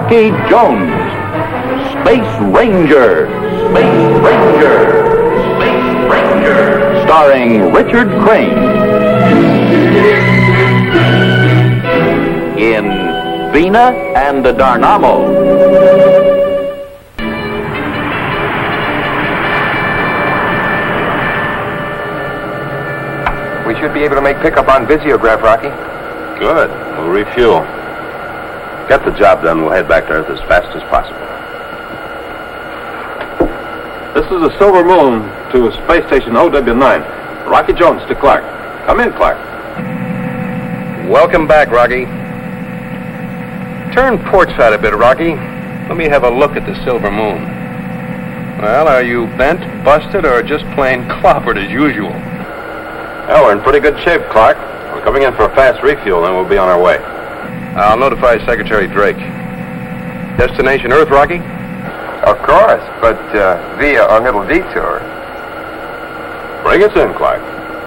Rocky Jones, Space Ranger, Space Ranger, Space Ranger, starring Richard Crane. In Vina and the Darnamo. We should be able to make pickup on Visiograph, Rocky. Good. We'll refuel. Get the job done. We'll head back to Earth as fast as possible. This is the Silver Moon to Space Station OW9. Rocky Jones to Clark. Come in, Clark. Welcome back, Rocky. Turn port side a bit, Rocky. Let me have a look at the Silver Moon. Well, are you bent, busted, or just plain clobbered as usual? Well, we're in pretty good shape, Clark. We're coming in for a fast refuel, and we'll be on our way. I'll notify Secretary Drake. Destination Earth, Rocky? Of course, but via a little detour. Bring us in, Clark.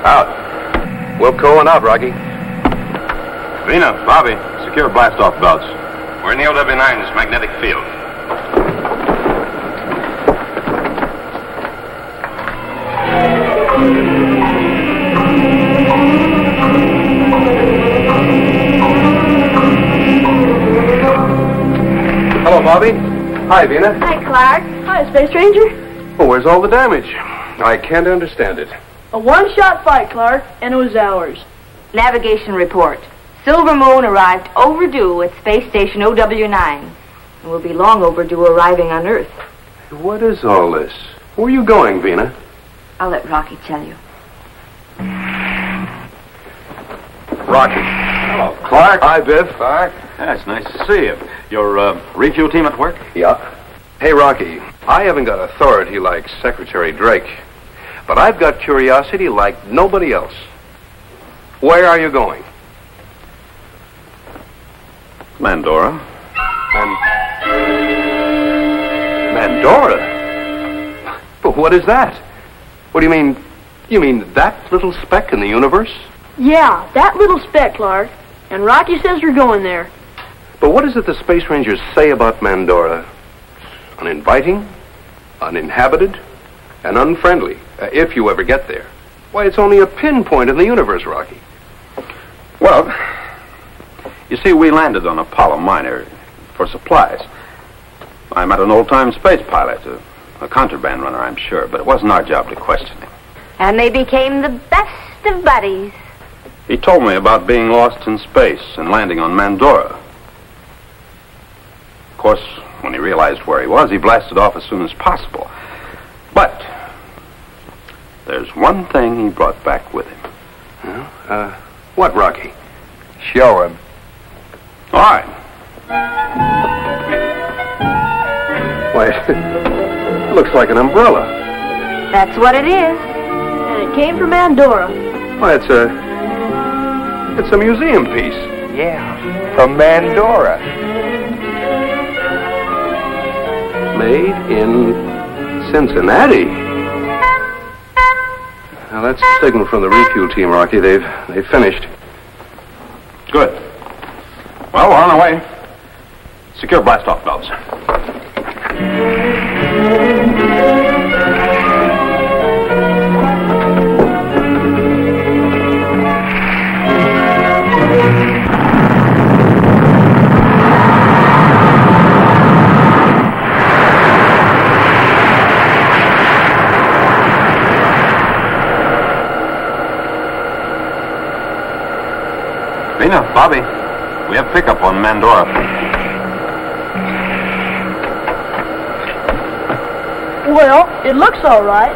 Out. Wilco and out, Rocky. Vina, Bobby, secure blast-off belts. We're in the OW9's magnetic field. Hello, Bobby. Hi, Vina. Hi, Clark. Hi, Space Ranger. Oh, where's all the damage? I can't understand it. A one-shot fight, Clark, and it was ours. Navigation report. Silver Moon arrived overdue at Space Station OW9 and will be long overdue arriving on Earth. What is all this? Where are you going, Vina? I'll let Rocky tell you. Rocky. Hello, Clark. Hi, Biff. Clark? Yeah, it's nice to see you. Your refuel team at work? Yeah. Hey, Rocky, I haven't got authority like Secretary Drake, but I've got curiosity like nobody else. Where are you going? Mandora. Mandora? But what is that? What do you mean? You mean that little speck in the universe? Yeah, that little speck, Clark. And Rocky says you're going there. But what is it the Space Rangers say about Mandora? Uninviting, uninhabited, and unfriendly, if you ever get there. Why, it's only a pinpoint in the universe, Rocky. Well, you see, we landed on Apollo Minor for supplies. I met an old-time space pilot, a contraband runner, I'm sure, but it wasn't our job to question him. And they became the best of buddies. He told me about being lost in space and landing on Mandora. Of course, when he realized where he was, he blasted off as soon as possible. But there's one thing he brought back with him. What, Rocky? Show him. All right. Why, it looks like an umbrella. That's what it is. And it came from Mandora. Why, it's a museum piece. Yeah, from Mandora. Made in Cincinnati. Now, that's a signal from the refuel team, Rocky. They've finished. Good. Well, we're on our way. Secure blast-off belts. Vina, Bobby, we have pickup on Mandora. Well, it looks all right.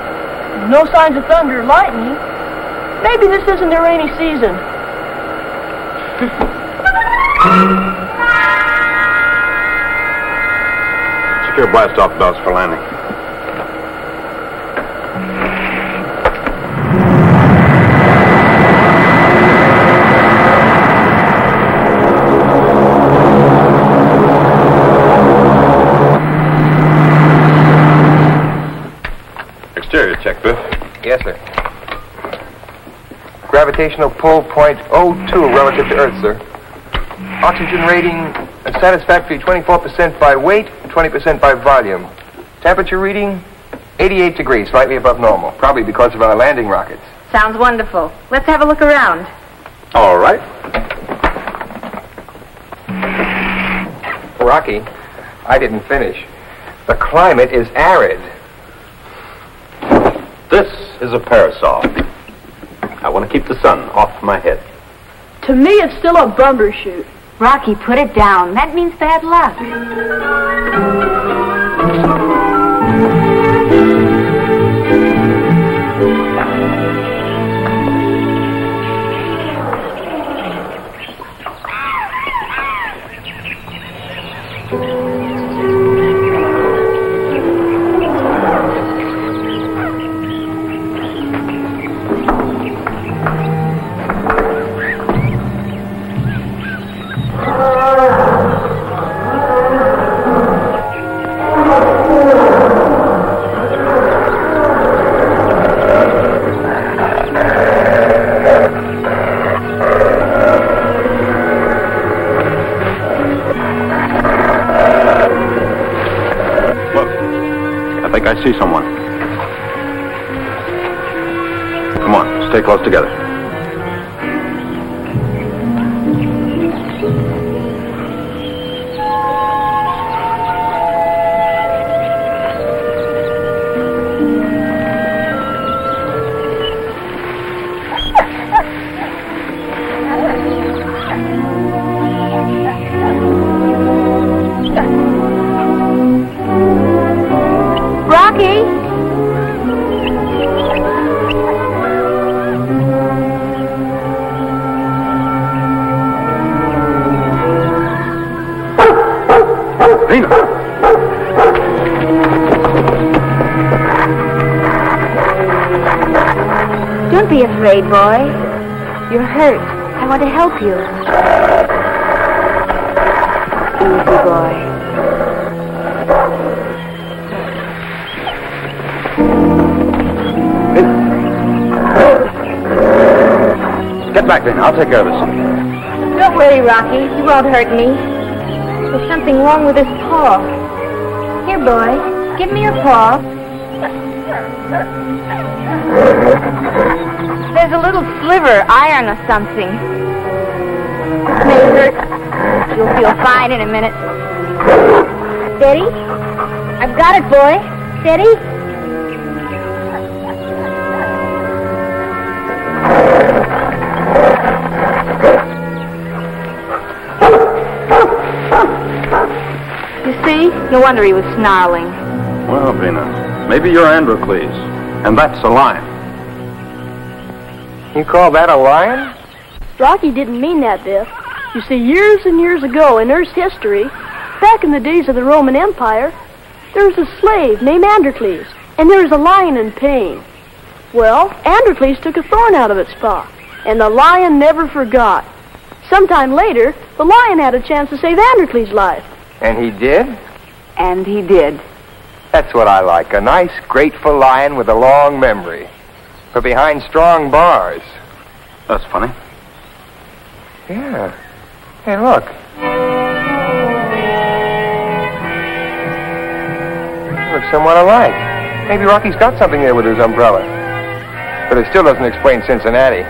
No signs of thunder or lightning. Maybe this isn't a rainy season. Secure blast-off belts for landing. Exterior check, Biff. Yes, sir. Gravitational pull .02 relative to Earth, sir. Oxygen rating A satisfactory 24% by weight, 20% by volume. Temperature reading, 88 degrees, slightly above normal. Probably because of our landing rockets. Sounds wonderful. Let's have a look around. All right. Rocky, I didn't finish. The climate is arid. This is a parasol. I want to keep the sun off my head. To me, it's still a bumbershoot. Rocky, put it down. That means bad luck. I see someone. Come on, stay close together. Don't be afraid, boy. You're hurt. I want to help you. Easy, boy. Get back then. I'll take care of this. Don't worry, Rocky. You won't hurt me. There's something wrong with his paw. Here, boy. Give me your paw. There's a little sliver, iron or something. It may hurt. You'll feel fine in a minute. Steady? I've got it, boy. Steady? You see? No wonder he was snarling. Well, Vina, maybe you're Androcles, and that's a lion. You call that a lion? Rocky didn't mean that, Biff. You see, years and years ago in Earth's history, back in the days of the Roman Empire, there was a slave named Androcles, and there was a lion in pain. Well, Androcles took a thorn out of its paw, and the lion never forgot. Sometime later, the lion had a chance to save Androcles' life. And he did? And he did. That's what I like. A nice, grateful lion with a long memory. But behind strong bars. That's funny. Yeah. Hey, look. They look somewhat alike. Maybe Rocky's got something there with his umbrella. But it still doesn't explain Cincinnati.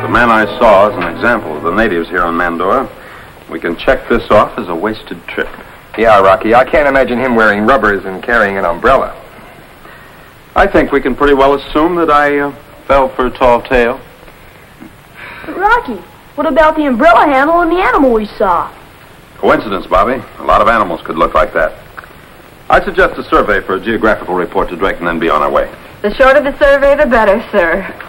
The man I saw is an example of the natives here on Mandora. We can check this off as a wasted trip. Yeah, Rocky, I can't imagine him wearing rubbers and carrying an umbrella. I think we can pretty well assume that I fell for a tall tale. But Rocky, what about the umbrella handle and the animal we saw? Coincidence, Bobby. A lot of animals could look like that. I suggest a survey for a geographical report to Drake and then be on our way. The shorter the survey, the better, sir.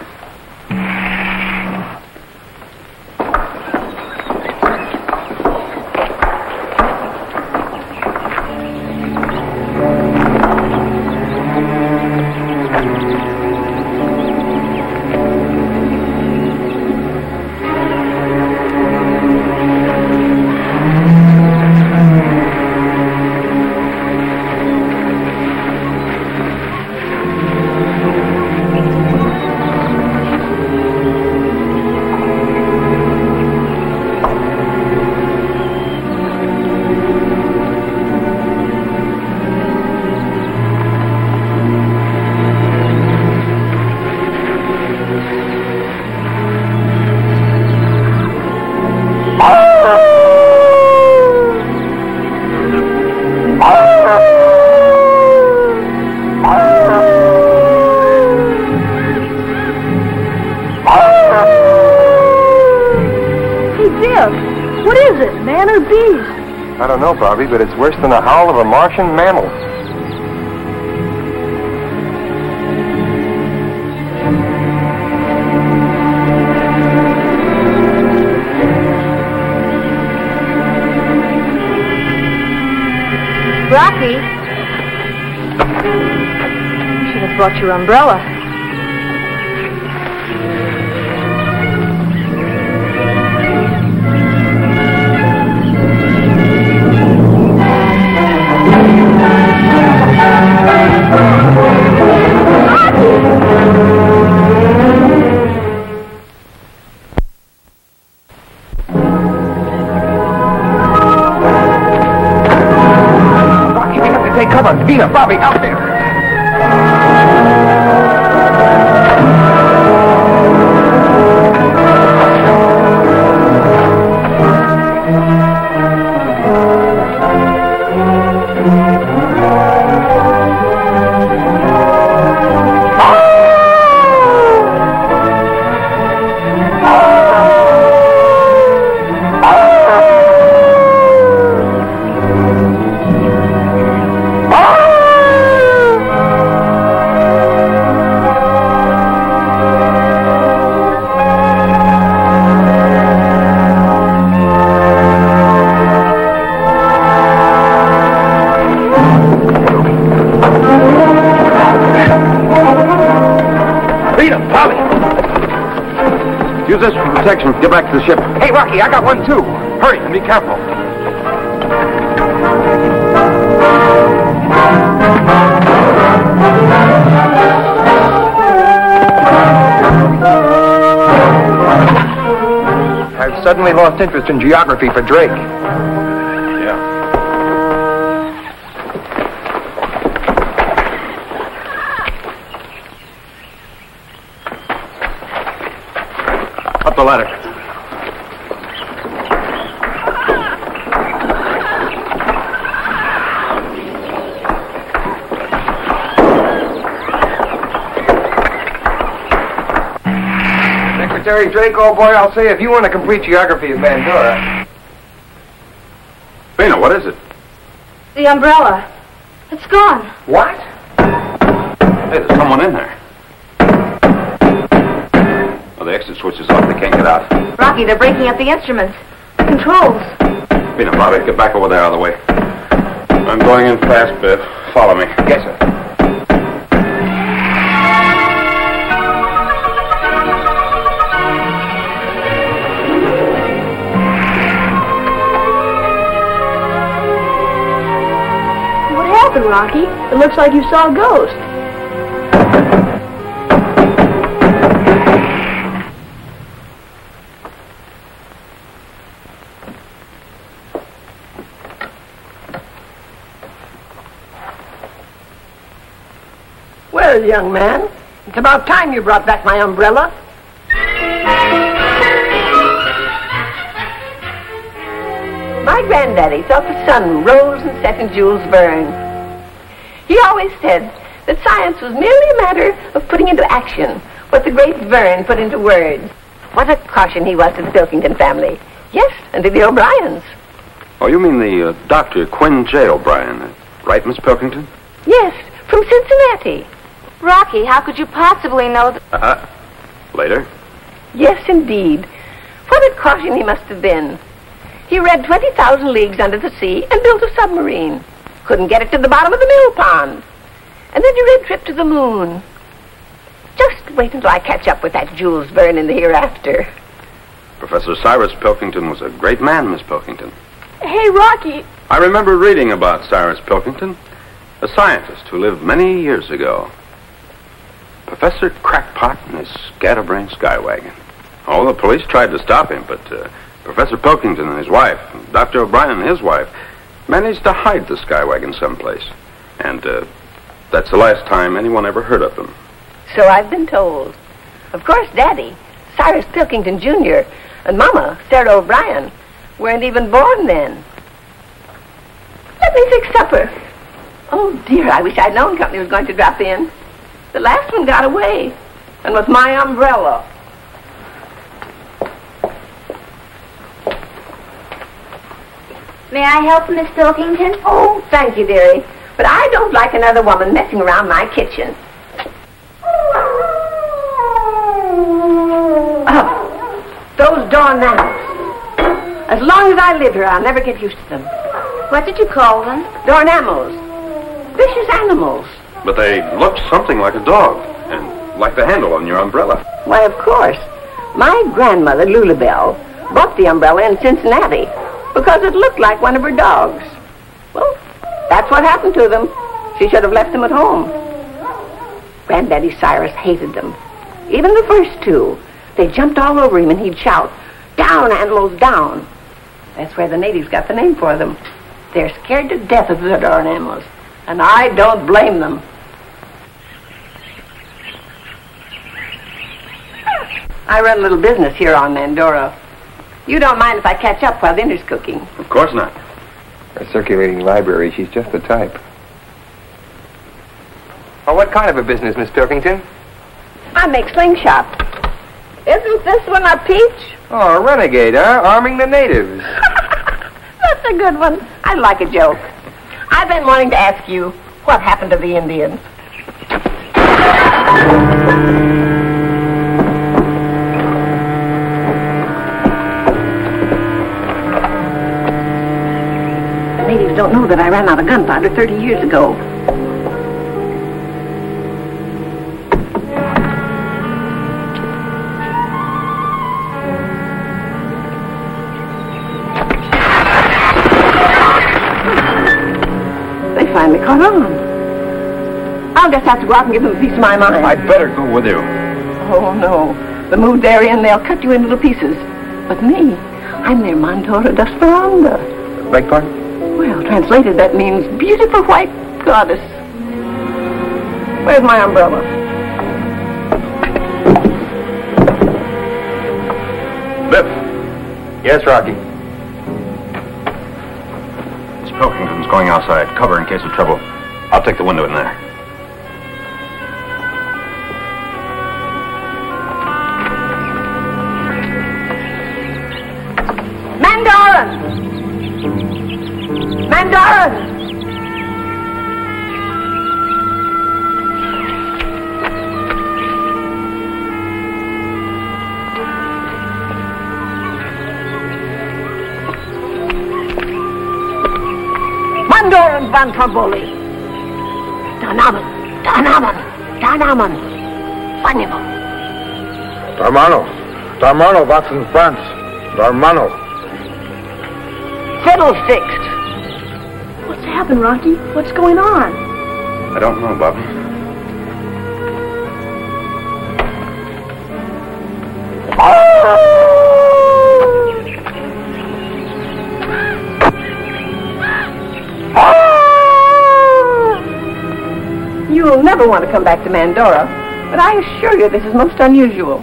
What is it, man or beast? I don't know, Bobby, but it's worse than the howl of a Martian mammal. Rocky, you should have brought your umbrella. Vina, Bobby, out there! Use this for protection. Get back to the ship. Hey, Rocky, I got one too. Hurry and be careful. I've suddenly lost interest in geography for Drake. Yeah. Up the ladder. Secretary Drake, old boy, I'll say if you want a complete geography of Mandora... Bina, what is it? The umbrella. It's gone. What? Hey, there's someone in there. Oh, the exit switch is off. They can't get out. Rocky, they're breaking up the instruments. The controls. Bina, Bobby, get back over there out of the way. I'm going in fast, Biff. Follow me. Yes, sir. What happened, Rocky? It looks like you saw a ghost. Well, young man, it's about time you brought back my umbrella. My granddaddy thought the sun rose and set in Jules Verne. He always said that science was merely a matter of putting into action what the great Verne put into words. What a caution he was to the Pilkington family. Yes, and to the O'Briens. Oh, you mean the Dr. Quinn J. O'Brien, right, Miss Pilkington? Yes, from Cincinnati. Rocky, how could you possibly know that? Later. Yes, indeed. What a caution he must have been. He read 20,000 Leagues Under the Sea and built a submarine. Couldn't get it to the bottom of the mill pond. And then he read Trip to the Moon. Just wait until I catch up with that Jules Verne in the hereafter. Professor Cyrus Pilkington was a great man, Miss Pilkington. Hey, Rocky. I remember reading about Cyrus Pilkington, a scientist who lived many years ago. Professor Crackpot and his scatterbrain skywagon. Oh, the police tried to stop him, but Professor Pilkington and his wife, and Dr. O'Brien and his wife, managed to hide the skywagon someplace. And that's the last time anyone ever heard of them. So I've been told. Of course, Daddy, Cyrus Pilkington Jr., and Mama, Sarah O'Brien, weren't even born then. Let me fix supper. Oh, dear, I wish I'd known company was going to drop in. The last one got away, and with my umbrella. May I help, Miss Pilkington? Oh, thank you, dearie. But I don't like another woman messing around my kitchen. Those darn animals. As long as I live here, I'll never get used to them. What did you call them? Darn animals. Vicious animals. But they look something like a dog, and like the handle on your umbrella. Why, of course. My grandmother, Lulabelle, bought the umbrella in Cincinnati because it looked like one of her dogs. Well, that's what happened to them. She should have left them at home. Granddaddy Cyrus hated them. Even the first two. They jumped all over him and he'd shout, "Down, animals, down." That's where the natives got the name for them. They're scared to death of the darn animals. And I don't blame them. I run a little business here on Mandora. You don't mind if I catch up while dinner's cooking? Of course not. A circulating library, she's just the type. Oh, what kind of a business, Miss Pilkington? I make slingshot. Isn't this one a peach? Oh, a renegade, huh? Arming the natives. That's a good one. I like a joke. I've been wanting to ask you, what happened to the Indians? The natives don't know that I ran out of gunpowder 30 years ago. Finally caught on. I'll just have to go out and give them a piece of my mind. I'd better go with you. Oh, no. The mood they're in, they'll cut you into little pieces. But me, I'm their Mandora Desperanda. Beg pardon? Well, translated, that means beautiful white goddess. Where's my umbrella? Biff. Yes, Rocky. Pilkington's going outside. Cover in case of trouble. I'll take the window in there. Mandoran! Mandoran! Mandoran van Tramboli. Danaman, Danaman, Danaman. Funnible. Darmano, what's in France? Darmano. Fiddlesticks. What's happened, Rocky? What's going on? I don't know, Bob. You'll never want to come back to Mandora, but I assure you this is most unusual.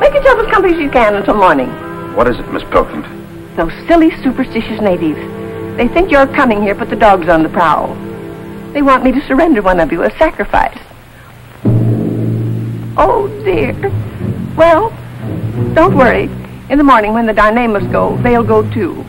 Make yourself as comfy as you can until morning. What is it, Miss Pilkington? Those silly, superstitious natives. They think you're coming here, put the dogs on the prowl. They want me to surrender one of you as sacrifice. Oh, dear. Well, don't worry. In the morning when the Dynamas go, they'll go too.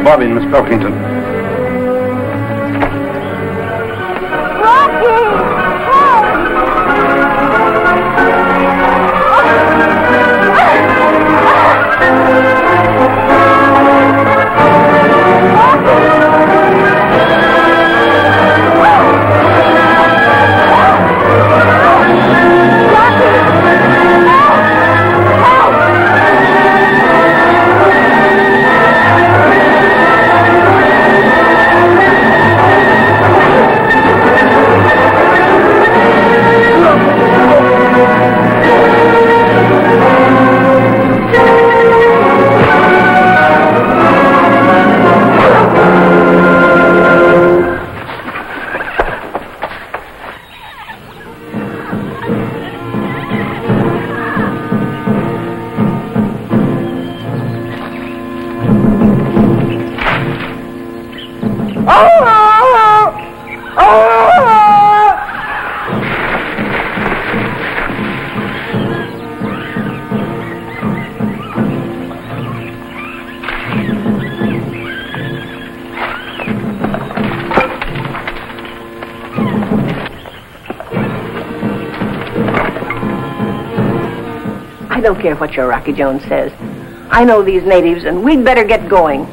Bobby and Miss Pilkington. Rocky! Help! don't care what your Rocky Jones says. I know these natives, and we'd better get going.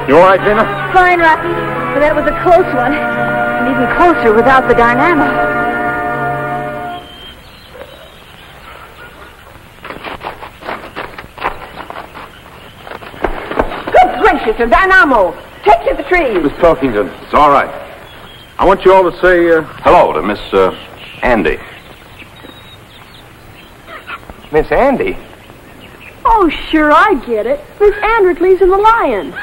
You all right, Vina? Fine, Rocky. But that was a close one. And even closer without the dynamo. Good gracious, a dynamo! Take to the trees! Miss Pilkington, it's all right. I want you all to say hello to Miss Andy. Miss Andy? Oh, sure, I get it. Miss Andercles and the lion.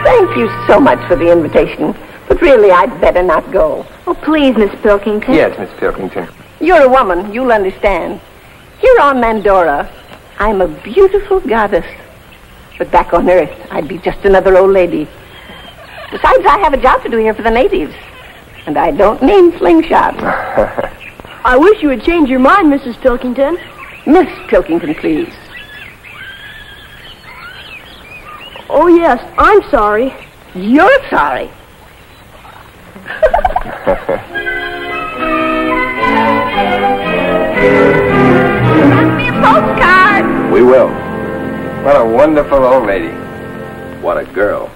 Thank you so much for the invitation, but really I'd better not go. Oh, please, Miss Pilkington. Yes, Miss Pilkington. You're a woman, you'll understand. Here on Mandora, I'm a beautiful goddess. But back on Earth, I'd be just another old lady. Besides, I have a job to do here for the natives. And I don't mean slingshot. I wish you would change your mind, Mrs. Pilkington. Miss Pilkington, please. Oh, yes, I'm sorry. You're sorry. Send me a postcard. We will. What a wonderful old lady. What a girl.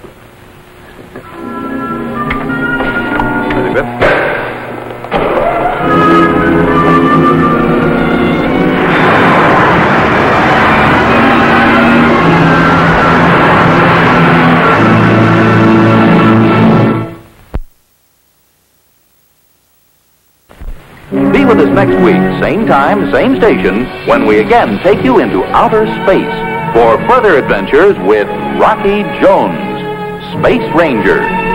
Elizabeth? Be with us next week, same time, same station, when we again take you into outer space for further adventures with Rocky Jones, Space Ranger.